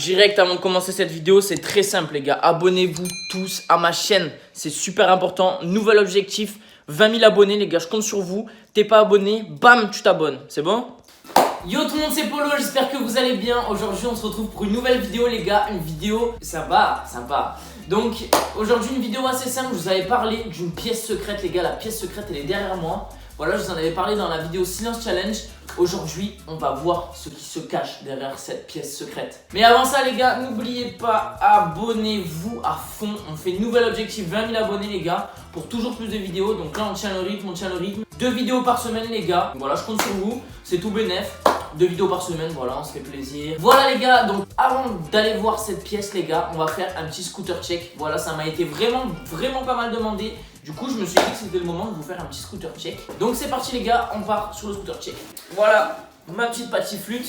direct avant de commencer cette vidéo, c'est très simple les gars. Abonnez-vous tous à ma chaîne, c'est super important. Nouvel objectif, 20 000 abonnés les gars, je compte sur vous. T'es pas abonné, bam, tu t'abonnes, c'est bon? Yo tout le monde, c'est Polo, j'espère que vous allez bien. Aujourd'hui on se retrouve pour une nouvelle vidéo les gars, une vidéo sympa. Donc aujourd'hui une vidéo assez simple, je vous avais parlé d'une pièce secrète les gars, la pièce secrète elle est derrière moi. Voilà, je vous en avais parlé dans la vidéo Silence Challenge. Aujourd'hui, on va voir ce qui se cache derrière cette pièce secrète. Mais avant ça les gars, n'oubliez pas, abonnez-vous à fond. On fait un nouvel objectif, 20 000 abonnés les gars, pour toujours plus de vidéos. Donc là on tient le rythme, 2 vidéos par semaine les gars. Voilà, je compte sur vous, c'est tout bénef. 2 vidéos par semaine, voilà, on se fait plaisir. Voilà les gars, donc avant d'aller voir cette pièce les gars, on va faire un petit scooter check. Voilà, ça m'a été vraiment pas mal demandé. Du coup, je me suis dit que c'était le moment de vous faire un petit scooter check. Donc c'est parti les gars, on part sur le scooter check. Voilà, ma petite flûte.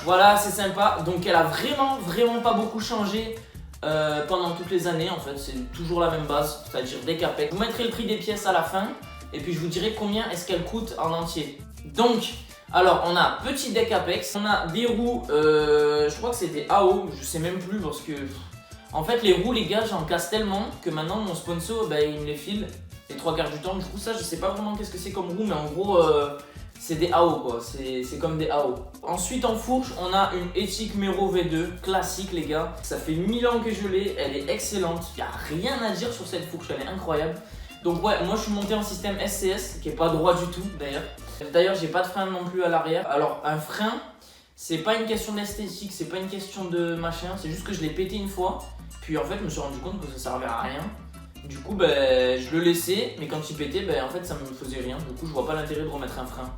Voilà, c'est sympa. Donc elle a vraiment pas beaucoup changé pendant toutes les années. En fait, c'est toujours la même base, c'est-à-dire des capex. Je vous mettrai le prix des pièces à la fin. Et puis je vous dirai combien est-ce qu'elle coûte en entier. Donc, alors on a petit deck Apex. On a des roues, je crois que c'est des AO. Je sais même plus parce que... En fait les roues les gars j'en casse tellement que maintenant mon sponsor il me les file les 3/4 du temps. Du coup ça je sais pas vraiment qu'est-ce que c'est comme roue, mais en gros c'est des AO quoi, c'est comme des AO. Ensuite en fourche on a une Ethic Mero V2 classique les gars. Ça fait 1000 ans que je l'ai, elle est excellente. Il n'y a rien à dire sur cette fourche, elle est incroyable. Donc ouais, moi je suis monté en système SCS qui est pas droit du tout d'ailleurs. D'ailleurs j'ai pas de frein non plus à l'arrière. Alors un frein c'est pas une question d'esthétique, c'est pas une question de machin, c'est juste que je l'ai pété une fois. Puis en fait je me suis rendu compte que ça servait à rien. Du coup je le laissais, mais quand il pétait en fait ça me faisait rien. Du coup je vois pas l'intérêt de remettre un frein.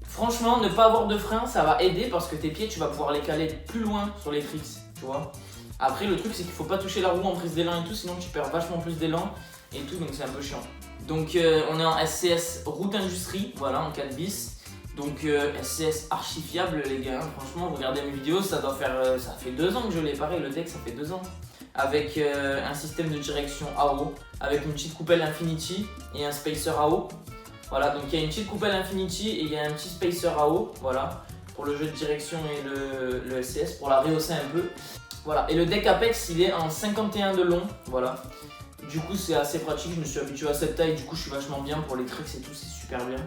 Franchement ne pas avoir de frein ça va aider parce que tes pieds tu vas pouvoir les caler plus loin sur les tricks, tu vois. Après le truc c'est qu'il faut pas toucher la roue en prise d'élan et tout, sinon tu perds vachement plus d'élan et tout, donc c'est un peu chiant. Donc on est en SCS route industrie, voilà en 4 bis. Donc SCS archi fiable les gars, franchement vous regardez mes vidéos, ça fait 2 ans que je l'ai, pareil le deck ça fait 2 ans. Avec un système de direction AO, avec une petite coupelle Infinity et un spacer AO. Voilà, donc il y a une petite coupelle Infinity et il y a un petit spacer AO, voilà, pour le jeu de direction et le SCS, pour la rehausser un peu. Voilà, et le deck Apex il est en 51 de long, voilà. Du coup c'est assez pratique, je me suis habitué à cette taille, du coup je suis vachement bien pour les tricks et tout, c'est super bien.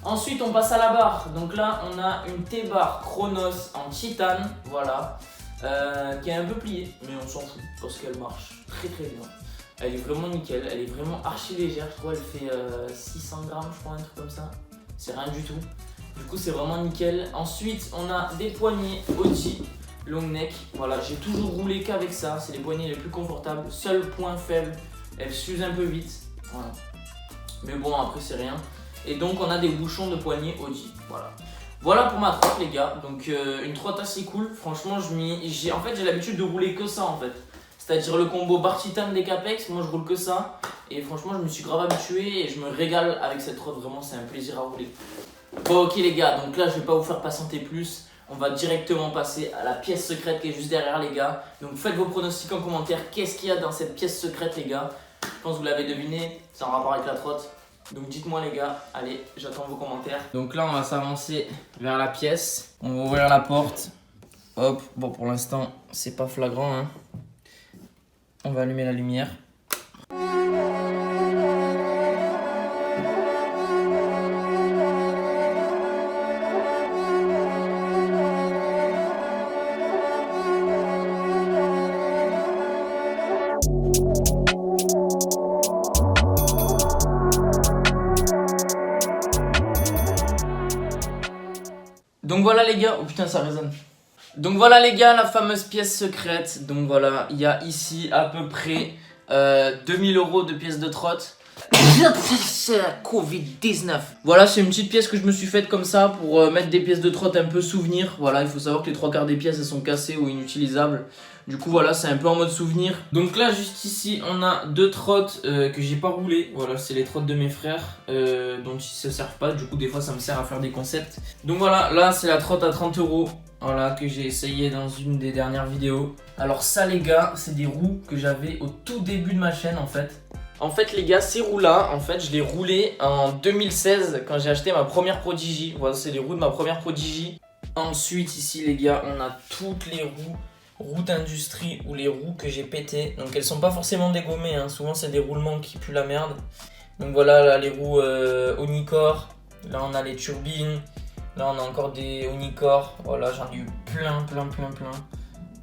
Ensuite on passe à la barre, donc là on a une T-bar Chronos en titane, voilà. Qui est un peu pliée, mais on s'en fout parce qu'elle marche très bien. Elle est vraiment nickel, elle est vraiment archi légère, je crois elle fait 600 grammes, je crois, un truc comme ça. C'est rien du tout. Du coup c'est vraiment nickel. Ensuite on a des poignées Audi long neck. Voilà, j'ai toujours roulé qu'avec ça, c'est les poignées les plus confortables. Seul point faible, elles s'usent un peu vite. Voilà. Mais bon après c'est rien. Et donc on a des bouchons de poignée Audi. Voilà. Voilà pour ma trotte les gars, donc une trotte assez cool, franchement en fait j'ai l'habitude de rouler que ça en fait. C'est-à-dire le combo bar titane des Capex, moi je roule que ça. Et franchement je me suis grave habitué et je me régale avec cette trotte, vraiment c'est un plaisir à rouler. Bon ok les gars, donc là je vais pas vous faire patienter plus. On va directement passer à la pièce secrète qui est juste derrière les gars. Donc faites vos pronostics en commentaire, qu'est-ce qu'il y a dans cette pièce secrète les gars. Je pense que vous l'avez deviné, c'est en rapport avec la trotte. Donc dites-moi les gars, allez, j'attends vos commentaires. Donc là on va s'avancer vers la pièce. On va ouvrir la porte. Hop, bon pour l'instant c'est pas flagrant hein. On va allumer la lumière. Donc voilà les gars, oh putain ça résonne. Donc voilà les gars, la fameuse pièce secrète. Donc voilà, il y a ici à peu près 2000 € de pièces de trotte. Covid-19. Voilà, c'est une petite pièce que je me suis faite comme ça pour mettre des pièces de trotte un peu souvenir. Voilà, il faut savoir que les 3/4 des pièces elles sont cassées ou inutilisables. Du coup voilà, c'est un peu en mode souvenir. Donc là juste ici on a 2 trottes que j'ai pas roulées. Voilà, c'est les trottes de mes frères dont ils se servent pas. Du coup des fois ça me sert à faire des concepts. Donc voilà, là c'est la trotte à 30 €. Voilà, que j'ai essayé dans une des dernières vidéos. Alors ça les gars, c'est des roues que j'avais au tout début de ma chaîne en fait. En fait les gars, ces roues là, en fait je les roulais en 2016 quand j'ai acheté ma première Prodigy. Voilà, c'est les roues de ma première Prodigy. Ensuite ici les gars, on a toutes les roues roues d'industrie ou les roues que j'ai pétées. Donc elles sont pas forcément dégommées, hein. Souvent c'est des roulements qui puent la merde. Donc voilà, là les roues Unicore. Là on a les turbines. Là on a encore des Unicore. Voilà, j'en ai eu plein.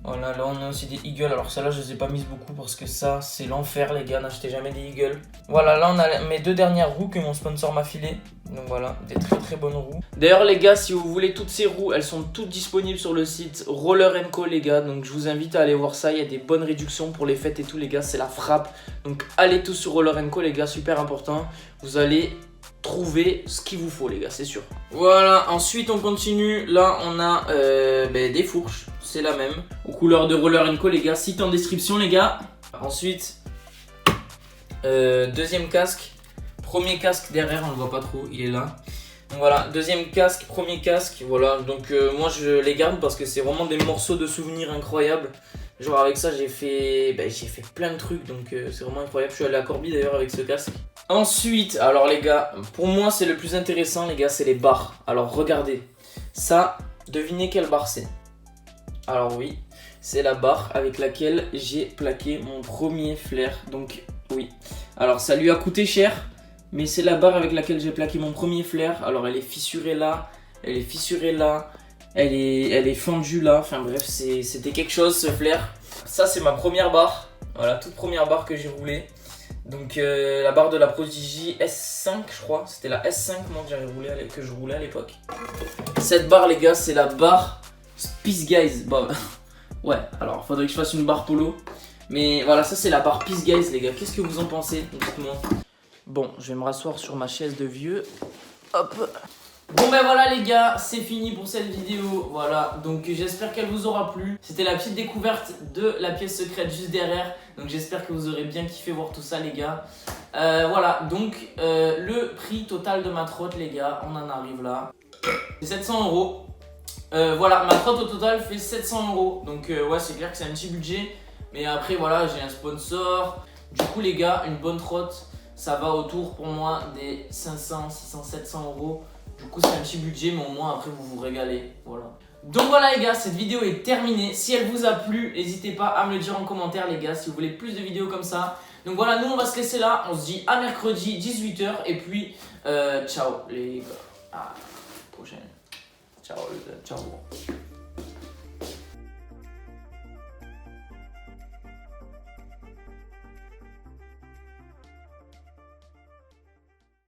Voilà, là on a aussi des Eagle. Alors celles-là je les ai pas mises beaucoup parce que ça c'est l'enfer les gars, n'achetez jamais des Eagle. Voilà, là on a mes 2 dernières roues que mon sponsor m'a filé. Donc voilà, des très bonnes roues. D'ailleurs les gars, si vous voulez toutes ces roues, elles sont toutes disponibles sur le site Roller & Co les gars. Donc je vous invite à aller voir ça, il y a des bonnes réductions pour les fêtes et tout les gars, c'est la frappe. Donc allez tous sur Roller & Co les gars, super important. Vous allez trouver ce qu'il vous faut les gars, c'est sûr. Voilà, ensuite on continue. Là on a des fourches, c'est la même, aux couleurs de Roller & Co les gars, site en description les gars. Ensuite deuxième casque, premier casque derrière, on le voit pas trop, il est là. Donc voilà, deuxième casque, premier casque, voilà. Donc moi je les garde parce que c'est vraiment des morceaux de souvenirs incroyables. Genre avec ça j'ai fait plein de trucs, donc c'est vraiment incroyable. Je suis allé à Corby d'ailleurs avec ce casque. Ensuite, alors les gars, pour moi c'est le plus intéressant les gars, c'est les barres. Alors regardez, ça, devinez quelle barre c'est. Alors oui, c'est la barre avec laquelle j'ai plaqué mon premier flair. Donc oui, alors ça lui a coûté cher, mais c'est la barre avec laquelle j'ai plaqué mon premier flair. Alors elle est fissurée là, elle est fissurée là, elle est fendue là. Enfin bref, c'était quelque chose ce flair. Ça c'est ma première barre, voilà, toute première barre que j'ai roulée. Donc la barre de la Prodigy S5 je crois, c'était la S5 moi que je roulais à l'époque. Cette barre les gars, c'est la barre Peace Guys. Bon, ouais, alors faudrait que je fasse une barre polo. Mais voilà, ça c'est la barre Peace Guys les gars, qu'est-ce que vous en pensez? Dites-moi. Bon, je vais me rasseoir sur ma chaise de vieux. Hop. Bon ben voilà les gars, c'est fini pour cette vidéo. Voilà, donc j'espère qu'elle vous aura plu. C'était la petite découverte de la pièce secrète juste derrière. Donc j'espère que vous aurez bien kiffé voir tout ça les gars. Voilà, donc le prix total de ma trotte les gars, on en arrive là. C'est 700 €. Voilà, ma trotte au total fait 700 €. Donc ouais, c'est clair que c'est un petit budget. Mais après voilà, j'ai un sponsor. Du coup les gars, une bonne trotte, ça va autour pour moi des 500, 600, 700 €. Du coup c'est un petit budget, mais au moins après vous vous régalez. Voilà. Donc voilà les gars, cette vidéo est terminée. Si elle vous a plu, n'hésitez pas à me le dire en commentaire les gars, si vous voulez plus de vidéos comme ça. Donc voilà, nous on va se laisser là. On se dit à mercredi 18 h. Et puis ciao les gars. À la prochaine. Ciao les gars, ciao.